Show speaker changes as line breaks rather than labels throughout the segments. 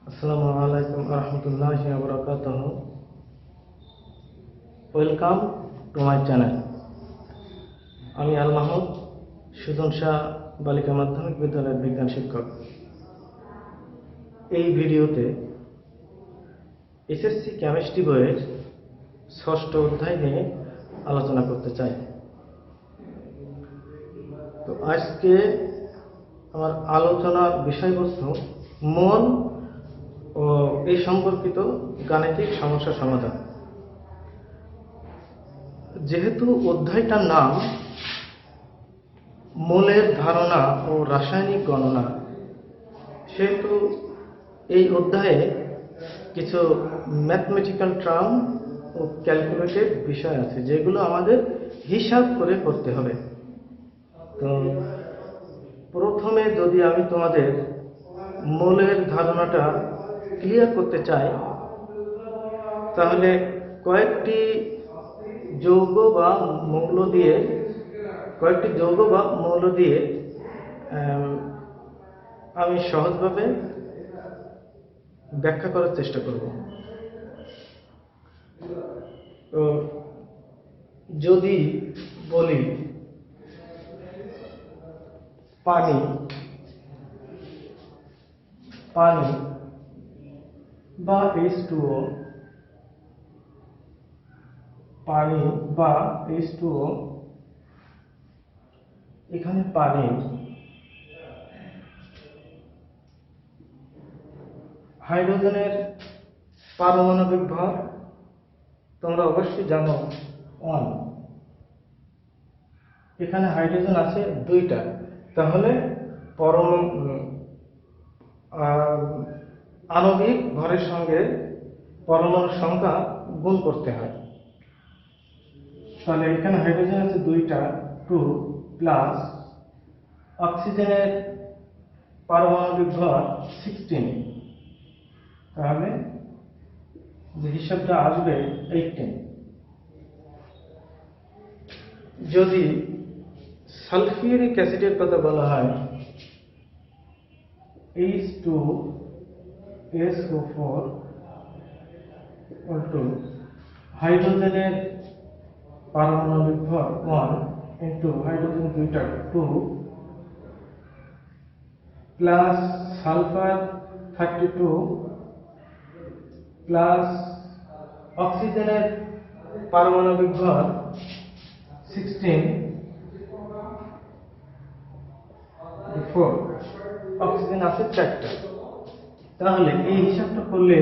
আসসালামু আলাইকুম রহমতুল্লাহি ওয়া বারাকাতুহু। Welcome to my channel. আমি আল মাহমুদ, সুজন শাহ বালিকা মাধ্যমিক বিদ্যালয়ের বিজ্ঞান শিক্ষক। এই ভিডিওতে এসএসসি কেমিস্ট্রি বইয়ের ৬ষ্ঠ অধ্যায় নিয়ে আলোচনা করতে চাই। তো আজকে আমার আলোচনার বিষয়বস্তু মন ও এই সম্পর্কিত গাণিতিক সমস্যা সমাধান। যেহেতু অধ্যায়টার নাম মোলের ধারণা ও রাসায়নিক গণনা, সেহেতু এই অধ্যায়ে কিছু ম্যাথমেটিক্যাল টার্ম ও ক্যালকুলেটেড বিষয় আছে, যেগুলো আমাদের হিসাব করে করতে হবে। তো প্রথমে যদি আমি তোমাদের মোলের ধারণাটা ক্লিয়ার করতে চাই, তাহলে কয়েকটি যৌগ বা মৌল দিয়ে আমি সহজভাবে ব্যাখ্যা করার চেষ্টা করব। তো যদি বলি পানি বা H2O, পানি বা H2O, এখানে পানি হাইড্রোজেনের পারমাণবিক ভর তোমরা অবশ্যই জানো 1। এখানে হাইড্রোজেন আছে 2টা, তাহলে আণবিক ভরের সঙ্গে পরমাণুর সংখ্যা গুণ করতে হয়। তাহলে এখানে হাইড্রোজেন আছে 2টা, 2 প্লাস অক্সিজেনের পারমাণবিক ভর 16, তাহলে যে হিসাবটা আসবে 18। যদি সালফিউরিক অ্যাসিডের কথা বলা হয়, H2SO4 হাইড্রোজেনের পারমাণবিক ভর 1 ইন্টু হাইড্রোজেন 2টা 2 প্লাস সালফার 32 প্লাস অক্সিজেনের পারমাণবিক ভর 16 4, অক্সিজেন আছে 4টা। তাহলে এই হিসাবটা করলে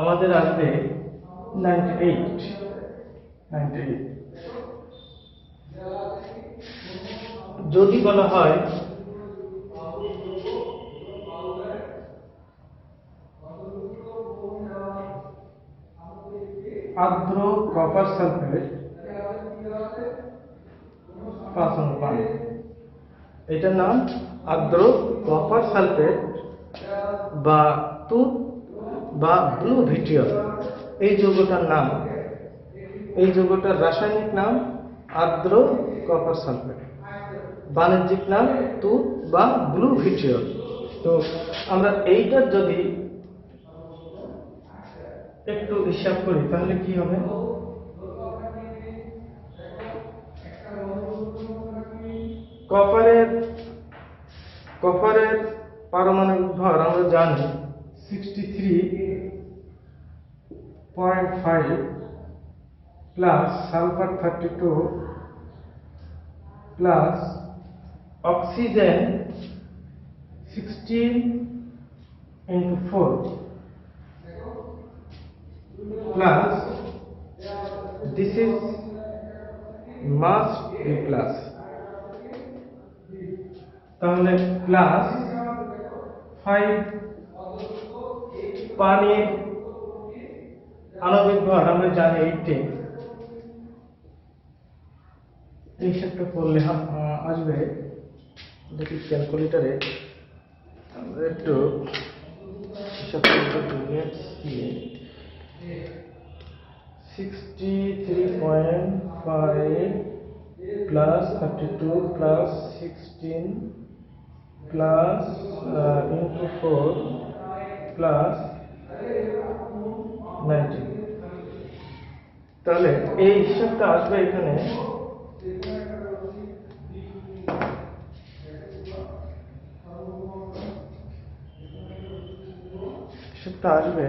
আমাদের আসবে 98। যদি বলা হয় আর্দ্র কপার সালফেট 5 এটার নাম আর্দ্র কপার সালফেট বা তুঁত বা ব্লু ভিট্রিয়ল। এই যৌগটার রাসায়নিক নাম আর্দ্র কপার সালফেট, বাণিজ্যিক নাম তুঁত বা ব্লু ভিট্রিয়ল। তো আমরা এইটার যদি একটু হিসাব করি, তাহলে কি হবে? কপারের পারমাণবিক ভর আমরা জানি 63.5 plus sulphur 32 plus oxygen 16 into 4 plus this is must be plus, তাহলে প্লাস 5 পানির আণবিক ভর আমরা জানি 18। এই হিসাবটা করলে আসবে, দেখি ক্যালকুলেটারে আমরা একটু হিসাব করতে নিয়েছি। 63.5 plus 32 plus 16 plus into 4 plus 90। তাহলে এই হিসাবটা আসবে এখানে হিসাবটা আসবে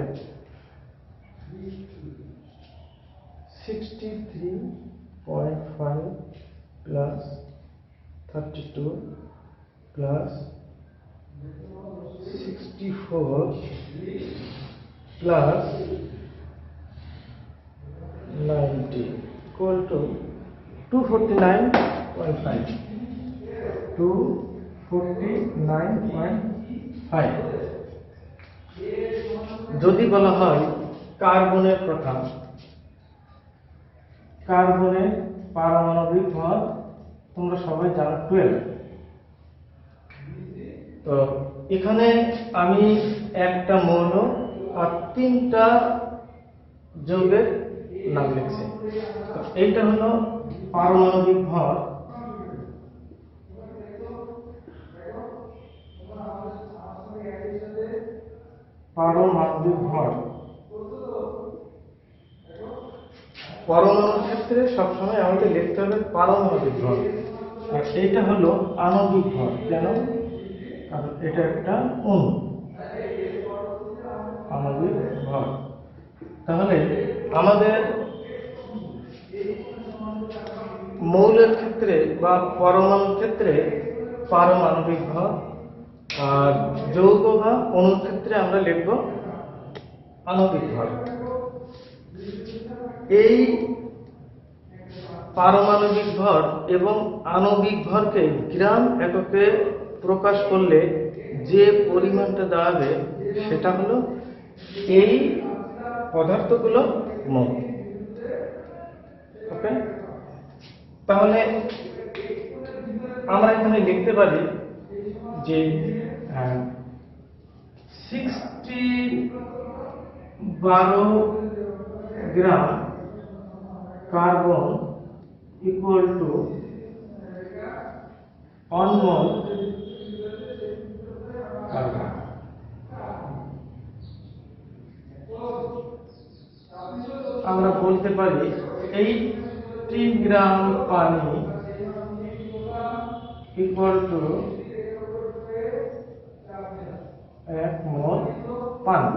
63.5 plus 32 plus 64 plus 90 equal to 249.5 249.5। যদি বলা হয় কার্বনের কথা, কার্বনের পারমাণবিক ভর তোমরা সবাই জানো 12। তো এখানে আমি একটা মৌল আর 3টা যৌগের নাম লিখছি। তো এইটা হলো পারমাণবিক ভর, পারমাণবিক ভর। পরমাণুর ক্ষেত্রে সবসময় আমাদের লিখতে হবে পারমাণবিক ভর, আর এইটা হলো আণবিক ভর। কেন? কারণ এটা একটা অণু, আণবিক ভর। তাহলে আমাদের মৌলের ক্ষেত্রে বা পরমাণুর ক্ষেত্রে পারমাণবিক ভর, আর যৌগ বা অণুর ক্ষেত্রে আমরা লিখব আণবিক ভর। এই পারমাণবিক ভর এবং আণবিক ভরকে গ্রাম এককে প্রকাশ করলে যে পরিমাণটা দাঁড়াবে সেটা হলো এই পদার্থগুলো মোল। ওকে, তাহলে আমরা এখানে লিখতে পারি যে 12 গ্রাম carbon equal to 1 mole carbon. আমরা বলতে পারি 80 গ্রাম পানি ইকুয়াল টু 1 মোল পানি।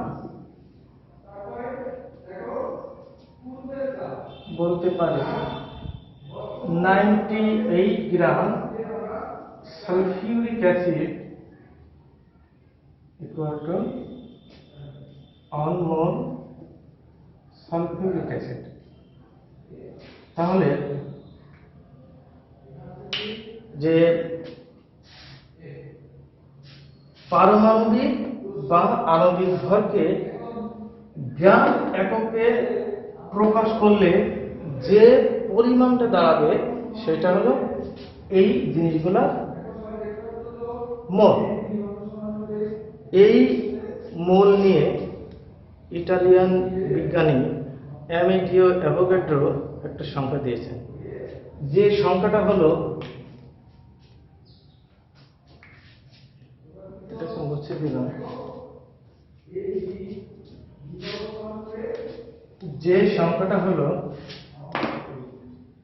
বলতে পারি 98 গ্রাম sulphuric acid equal to 1 mole sulphuric acid. তাহলে যে পারমাণবিক বা আণবিক ভরকে গ্রাম এককে প্রকাশ করলে যে পরিমাণটা দাঁড়াবে সেটা হলো এই জিনিসগুলোর মোল। এই মোল নিয়ে ইটালিয়ান বিজ্ঞানী অ্যামেডিও অ্যাভোগাড্রো একটা সংখ্যা দিয়েছেন, যে সংখ্যাটা হলো, এটা মুছে দিলাম, যে সংখ্যাটা হলো,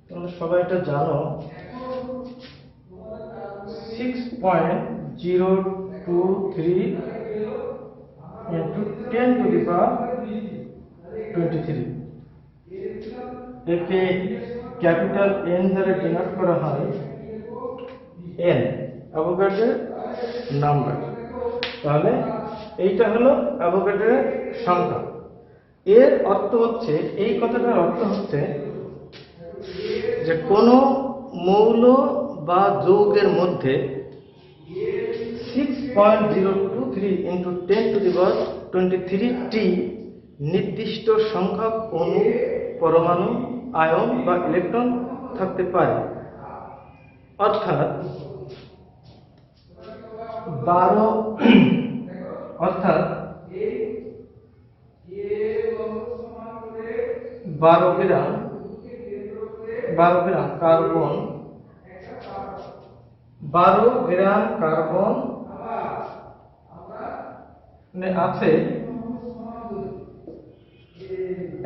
তোমরা সবাই এটা জানো, 6.023 into 10 to the power 23। একে ক্যাপিটাল এন দ্বারা ডিনোট করা হয়, এন অ্যাভোগাড্রোর নাম্বার। তাহলে এইটা হলো অ্যাভোগাড্রোর সংখ্যা। এর অর্থ হচ্ছে, এই কথাটার অর্থ হচ্ছে যে কোনো মৌল বা যৌগের মধ্যে 6.023 into 10 to the power 23টি নির্দিষ্ট সংখ্যক অণু, পরমাণু, আয়ন বা ইলেকট্রন থাকতে পারে। অর্থাৎ 12 গ্রাম কার্বন, 12 গ্রাম কার্বন আছে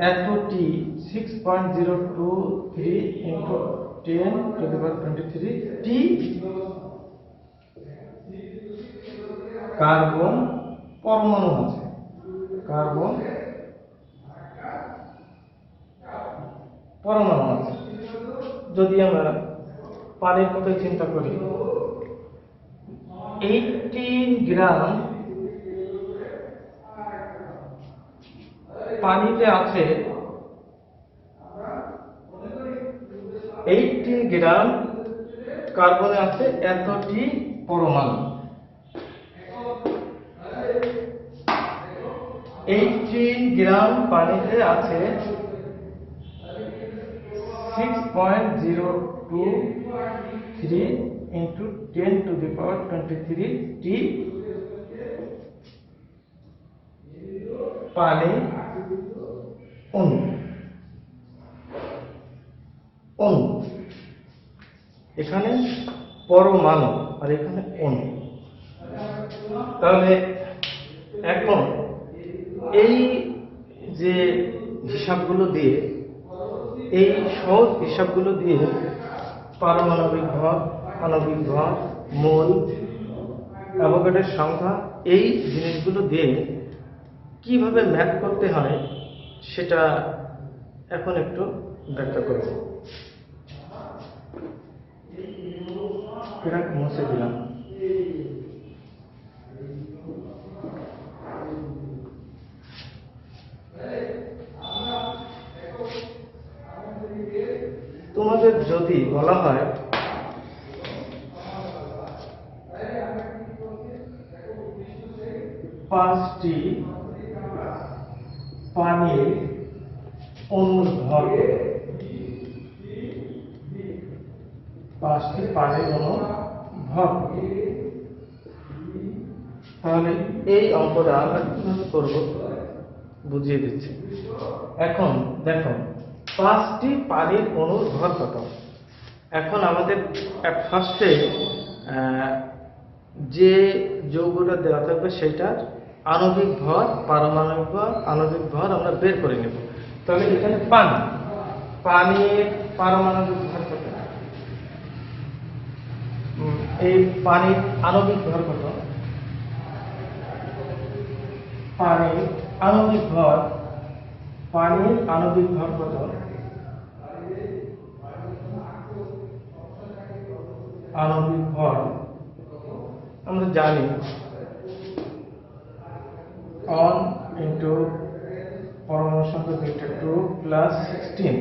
এতটি 6.023 into 10 to the power 23 T carbon পরমাণু আছে। কার্বন পরমাণু আছে। যদি আমরা পানির কথা চিন্তা করি, 18 গ্রাম পানিতে আছে 18 গ্রাম কার্বনে আছে এতটি পরমাণু। 18 গ্রাম পানিতে আছে 6.023 into 10 to the power 23 টি পানি অণু। এখানে পরমাণু আর এখানে অণু। তাহলে এখন এই যে হিসাবগুলো দিয়ে, এই সহজ হিসাবগুলো দিয়ে পারমাণবিক ভর, আণবিক ভর, মোল, অ্যাভোগাড্রোর সংখ্যা, এই জিনিসগুলো দিয়ে কিভাবে ম্যাথ করতে হয় সেটা এখন একটু ব্যাখ্যা করব। এটা মুছে দিলাম। তোমাদের যদি বলা হয় পাঁচটি পানির অণুর ভর, পাঁচটি পানির অণুর ভর, তাহলে এই অঙ্কটা আমরা কিভাবে করব বুঝিয়ে দিচ্ছি। এখন দেখো, পাঁচটি পানির অণুর ভর কত। এখন আমাদের ফার্স্টে যে যৌগটা দেওয়া থাকবে সেটার আণবিক ভর, পারমাণবিক ভর, আণবিক ভর আমরা বের করে নেব। তাহলে এখানে পানির পারমাণবিক ভর কত, এই পানির আণবিক ভর কত, পানির আণবিক ভর, পানির আণবিক ভর কত, আণবিক ভর আমরা জানি 1 into পরমাণু সংখ্যা 2 plus 16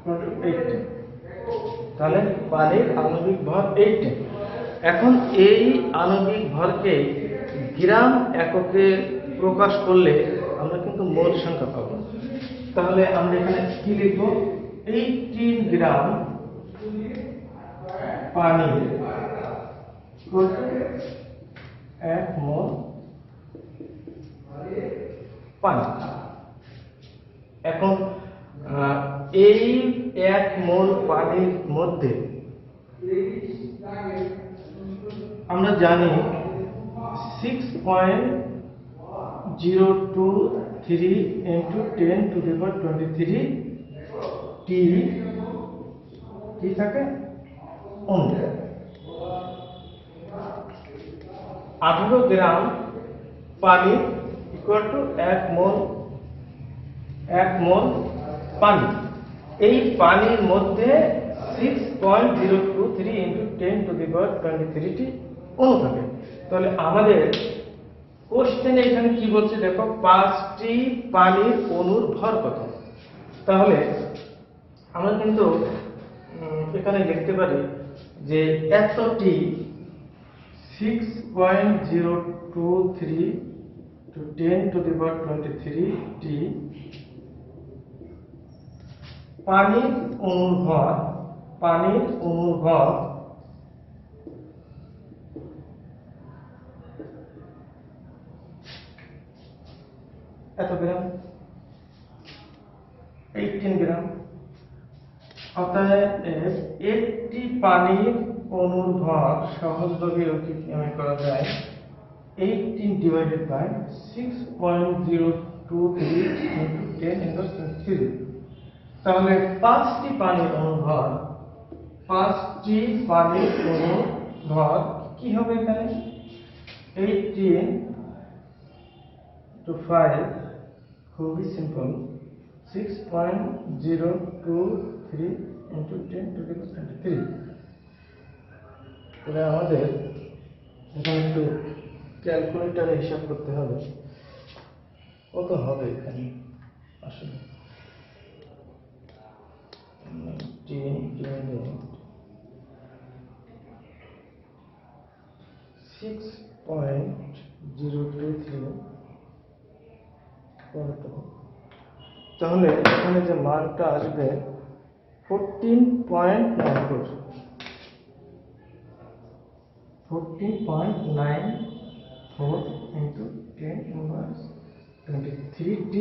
18, তাহলে পানির আণবিক ভর 18। এখন এই আণবিক ভরকে গ্রাম এককে প্রকাশ করলে আমরা কিন্তু মোল সংখ্যা পাবো। তাহলে আমরা এখানে কি লিখব, 18 গ্রাম পানি 1 মোল পানি। এখন এই 1 মোল পানির মধ্যে আমরা জানি 6.023 into 10 to the power 23 টি থাকে অণু। 18 গ্রাম পানি ইকুয়াল টু 1 মোল পানি। এই পানির মধ্যে 6.023 into 10 to the power 23 টি অণু থাকে। তাহলে আমাদের কোশ্চেনে এখানে কি বলছে দেখো, 5টি পানির অণুর ভর কত। তাহলে আমরা কিন্তু এখানে লিখতে পারি যে এতটি 6.023 to 10 to the power 23 টি পানির অণুর ভর, পানির অণুর ভর এত গ্রাম, 18 গ্রাম। অতএব একটি পানির অণুর ভর সহজভাবে করা যায় 18 divided by 6.023 23 into 10 inverse 23। তাহলে 5টি পানির অণুর ভর, 5টি পানির অণুর ভর কি হবে এখানে? 18 to 5, খুবই simple, 6.023 into 10 to the power 23। তাহলে আমাদের এখানে একটু ক্যালকুলেটরে হিসাব করতে হবে কত হবে এখানে আসলে। 6.023 তাহলে এখানে যে মানটা আসবে 14.94 into 10 inverse 23t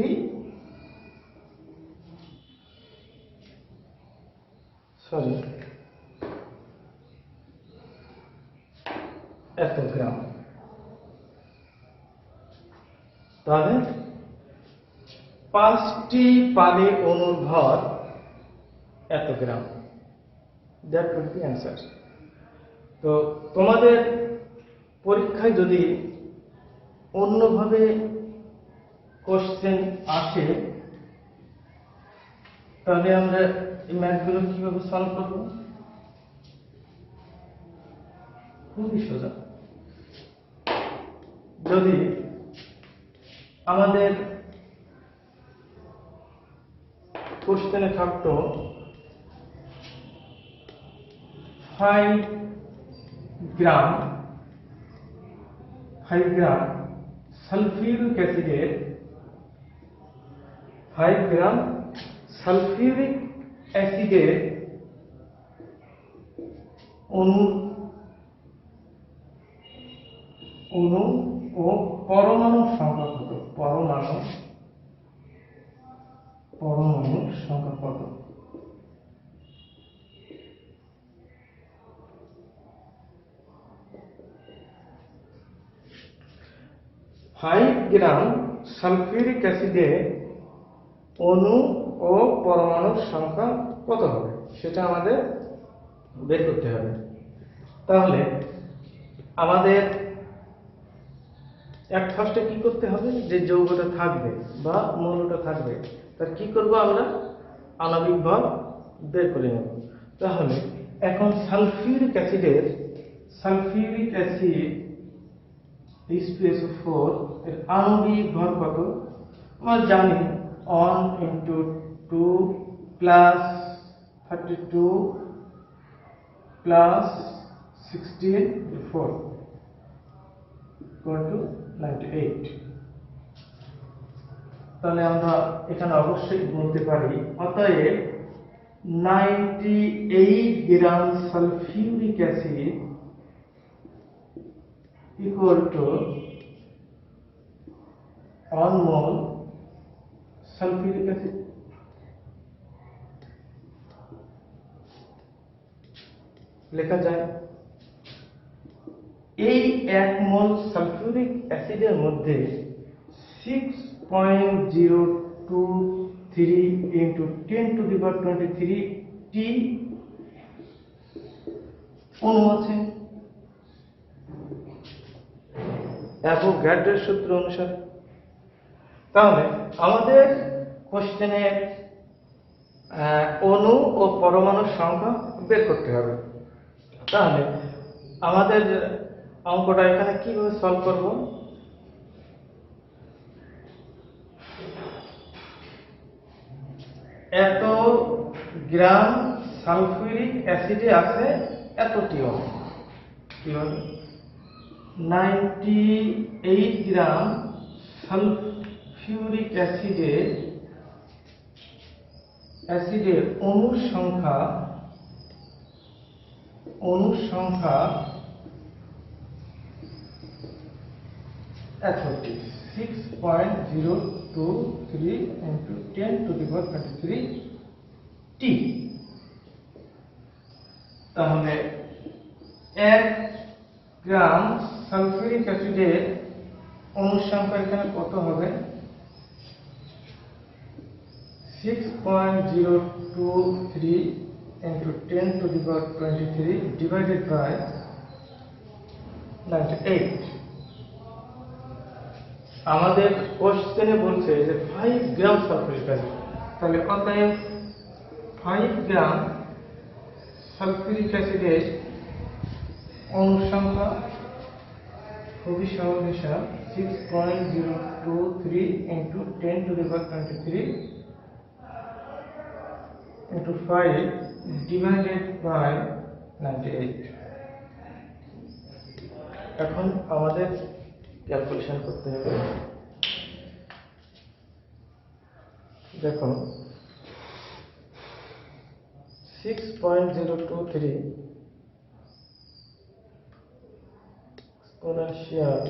এত গ্রাম। তাহলে 5টি পানির অণুর ভর এত gram. That will be answer. তো তোমাদের পরীক্ষায় যদি অন্যভাবে কোশ্চেন আসে তাহলে আমরা এই ম্যাথগুলো কিভাবে সলভ করব? খুবই সোজা। যদি আমাদের কোশ্চেনে থাকতো 5 গ্রাম সালফিউরিক অ্যাসিডের 5 গ্রাম সালফিউরিক অ্যাসিডের অণু ও পরমাণুর সংখ্যা কত? পরমাণুর সংখ্যা কত? ফাইভ গ্রাম সালফিউরিক অ্যাসিডে অণু ও পরমাণুর সংখ্যা কত হবে সেটা আমাদের বের করতে হবে। তাহলে আমাদের ফার্স্টে কি করতে হবে? যে যৌগটা থাকবে বা মৌলটা থাকবে তার কি করব আমরা? আণবিক ভর বের করে নেব। তাহলে এখন সালফিউরিক অ্যাসিড H2SO4 এর আণবিক ভর কত? আমরা জানি 1 into 2 plus 32 plus 16 4 equal to 98। তাহলে আমরা এখানে অবশ্যই বলতে পারি অতএব 98 গ্রাম sulphuric acid equal to 1 mole sulphuric acid. লেখা যায় এই 1 মোল সালফিউরিক অ্যাসিডের মধ্যে 6.023 into 10 to the power 23 t অণু আছে অ্যাভোগাড্রোর সূত্র অনুসারে। তাহলে আমাদের কোশ্চেনে অণু ও পরমাণুর সংখ্যা বের করতে হবে। তাহলে আমাদের অঙ্কটা এখানে কিভাবে সলভ করব? এত গ্রাম সালফিউরিক অ্যাসিডে আছে এতটি অণু, কিভাবে? 98 গ্রাম সালফিউরিক অ্যাসিডের অণুর সংখ্যা 6.023 into 10 to the power 23 t। তাহলে 1 গ্রাম সালফিউরিক অ্যাসিডের অণুর সংখ্যা এখানে কত হবে? 6.023 into 10 to the power 23 divided by 98. আমাদের কোশ্চেনে বলছে যে 5 গ্রাম সালফিউরিক অ্যাসিড, তাহলে অতএব 5 গ্রাম সালফিউরিক অ্যাসিডের অণুর সংখ্যা খুবই সহজ হিসাব, 6.023 into 10 to the power 23 into 5 divided by 98. এখন আমাদের ক্যালকুলেশন করতে হবে। দেখো 6.023 exponential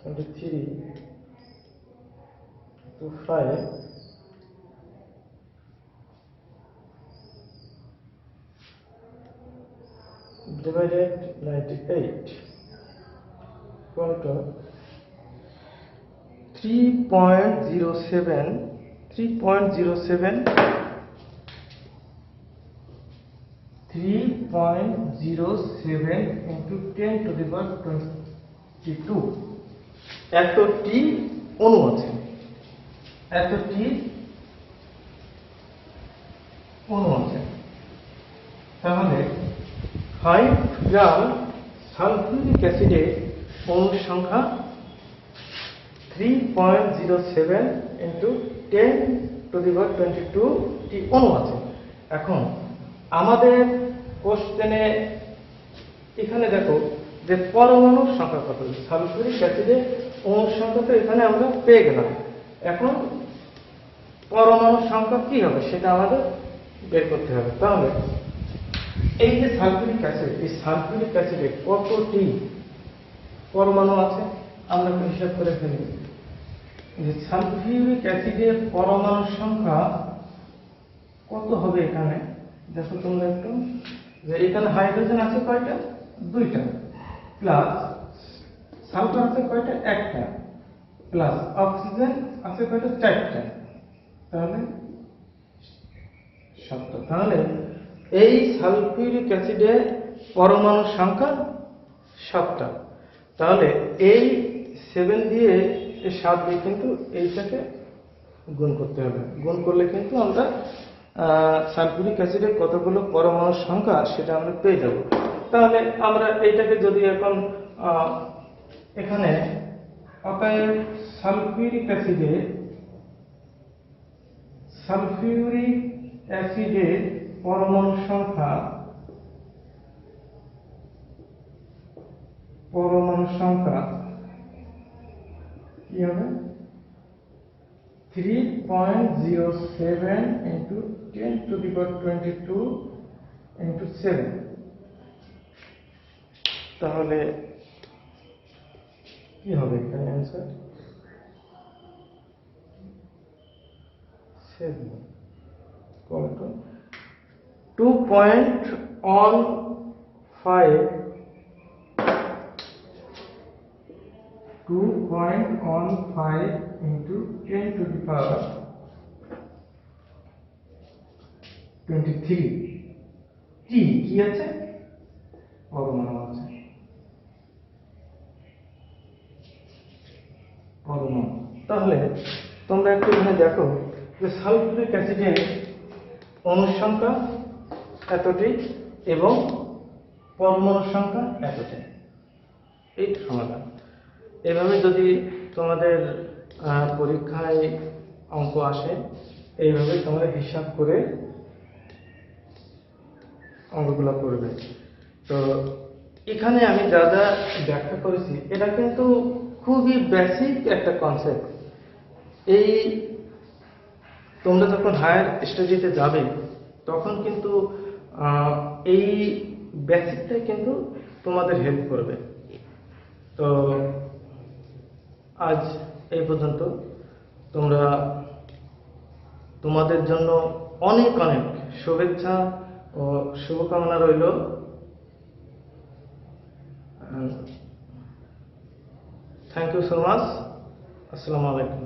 23 to 5 divided 98 equal to 3.07 into 10 to the power 22 এতটি অণু আছে, তাহলে 5 গ্রাম সালফিউরিক অ্যাসিডের অণুর সংখ্যা 3.07 into 10 to the power 22 টি অণু আছে। এখন আমাদের কোশ্চেনে এখানে দেখো যে পরমাণুর সংখ্যা কত, সালফিউরিক অ্যাসিডের অণুর সংখ্যা তো এখানে আমরা পেয়ে গেলাম, এখন পরমাণুর সংখ্যা কি হবে সেটা আমাদের বের করতে হবে। তাহলে এই যে সালফিউরিক অ্যাসিড, এই সালফিউরিক অ্যাসিডে কতটি পরমাণু আছে আমরা হিসাব করে ফেলি। যে সালফিউরিক অ্যাসিডের পরমাণুর সংখ্যা কত হবে এখানে দেখো তোমরা একটু, যে এখানে হাইড্রোজেন আছে কয়টা, 2টা, প্লাস সালফার আছে কয়টা, 1টা, প্লাস অক্সিজেন আছে কয়টা, 4টা, তাহলে 7টা। তাহলে এই সালফিউরিক অ্যাসিডের পরমাণুর সংখ্যা 7টা। তাহলে এই 7 দিয়ে 7 দিয়ে কিন্তু এইটাকে গুণ করতে হবে, গুণ করলে কিন্তু আমরা সালফিউরিক অ্যাসিডের কতগুলো পরমাণুর সংখ্যা সেটা আমরা পেয়ে যাব। তাহলে আমরা এইটাকে যদি এখন এখানে অতএব সালফিউরিক অ্যাসিডের পরমাণুর সংখ্যা কি হবে, 3.07 into 10 to the power 22 into 7। তাহলে কি হবে এখানে answer, 7 2.15 into 10 to the power 23 কি আছে, পরমাণু আছে, পরমাণু। তাহলে তোমরা একটু এখানে দেখো যে সালফিউরিক অ্যাসিডের অণুর সংখ্যা এতটি এবং পরমাণুর সংখ্যা এতটি, এই সমাধান। এভাবে যদি তোমাদের পরীক্ষায় অঙ্ক আসে, এইভাবে তোমরা হিসাব করে অঙ্কগুলো করবে। তো এখানে আমি যা যা ব্যাখ্যা করেছি এটা কিন্তু খুবই বেসিক একটা কনসেপ্ট। এই তোমরা যখন হায়ার স্টাডিতে যাবে তখন কিন্তু এই বেসিকটাই কিন্তু তোমাদের হেল্প করবে। তো আজ এই পর্যন্ত, তোমরা তোমাদের জন্য অনেক অনেক শুভেচ্ছা ও শুভকামনা রইল। Thank you so much. আসসালামু আলাইকুম।